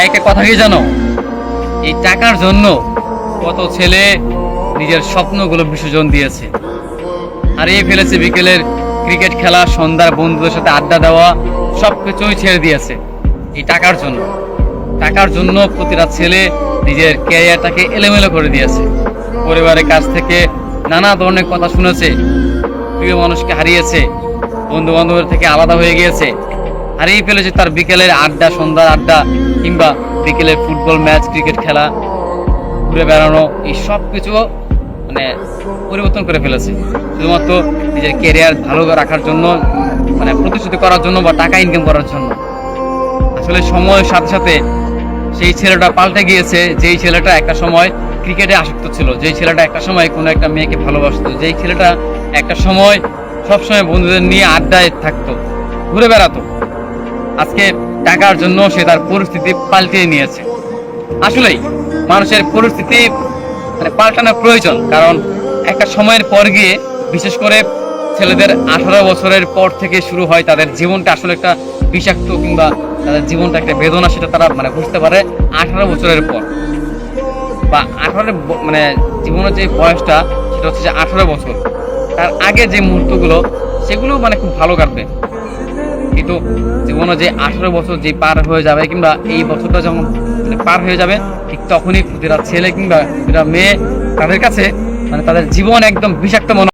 ভাই একটা কথা কি জানো, এই টাকার জন্য কত ছেলে নিজের স্বপ্নগুলো বিসর্জন দিয়েছে, হারিয়ে ফেলেছে বিকেলের ক্রিকেট খেলা, সন্ধ্যার বন্ধুদের সাথে আড্ডা দেওয়া, সবকিছুই ছেড়ে দিয়েছে এই টাকার জন্য। টাকার জন্য প্রতিটা ছেলে নিজের ক্যারিয়ারটাকে এলোমেলো করে দিয়েছে। পরিবারের কাছ থেকে নানা ধরনের কথা শুনেছে, প্রিয় মানুষকে হারিয়েছে, বন্ধু বান্ধবের থেকে আলাদা হয়ে গিয়েছে, হারিয়ে ফেলেছে তার বিকেলের আড্ডা, সন্ধ্যার আড্ডা, কিংবা বিকেলের ফুটবল ম্যাচ, ক্রিকেট খেলা, ঘুরে বেড়ানো, এই সব কিছু মানে পরিবর্তন করে ফেলেছে শুধুমাত্র নিজের ক্যারিয়ার ভালো রাখার জন্য, মানে প্রতিশ্রুতি করার জন্য বা টাকা ইনকাম করার জন্য। আসলে সময়ের সাথে সাথে সেই ছেলেটা পাল্টে গিয়েছে। যেই ছেলেটা একটা সময় ক্রিকেটে আসক্ত ছিল, যেই ছেলেটা একটা সময় কোনো একটা মেয়েকে ভালোবাসতো, যেই ছেলেটা একটা সময় সবসময় বন্ধুদের নিয়ে আড্ডায় থাকতো, ঘুরে বেড়াতো, আজকে টাকার জন্য সে তার পরিস্থিতি পাল্টিয়ে নিয়েছে। আসলেই মানুষের পরিস্থিতি মানে পাল্টানো প্রয়োজন, কারণ একটা সময়ের পর গিয়ে, বিশেষ করে ছেলেদের 18 বছরের পর থেকে শুরু হয় তাদের জীবনটা আসলে একটা বিষাক্ত, কিংবা তাদের জীবনটা একটা বেদনা, সেটা তারা মানে বুঝতে পারে 18 বছরের পর, বা 18 মানে জীবনের যে বয়সটা সেটা হচ্ছে যে 18 বছর। তার আগে যে মুহূর্তগুলো সেগুলো মানে খুব ভালো কাটবে, কিন্তু জীবনে যে 18 বছর যে পার হয়ে যাবে, কিংবা এই বছরটা যখন মানে পার হয়ে যাবে, ঠিক তখনই প্রতিটা ছেলে কিংবা প্রতিটা মেয়ে তাদের কাছে মানে তাদের জীবন একদম বিষাক্ত মনে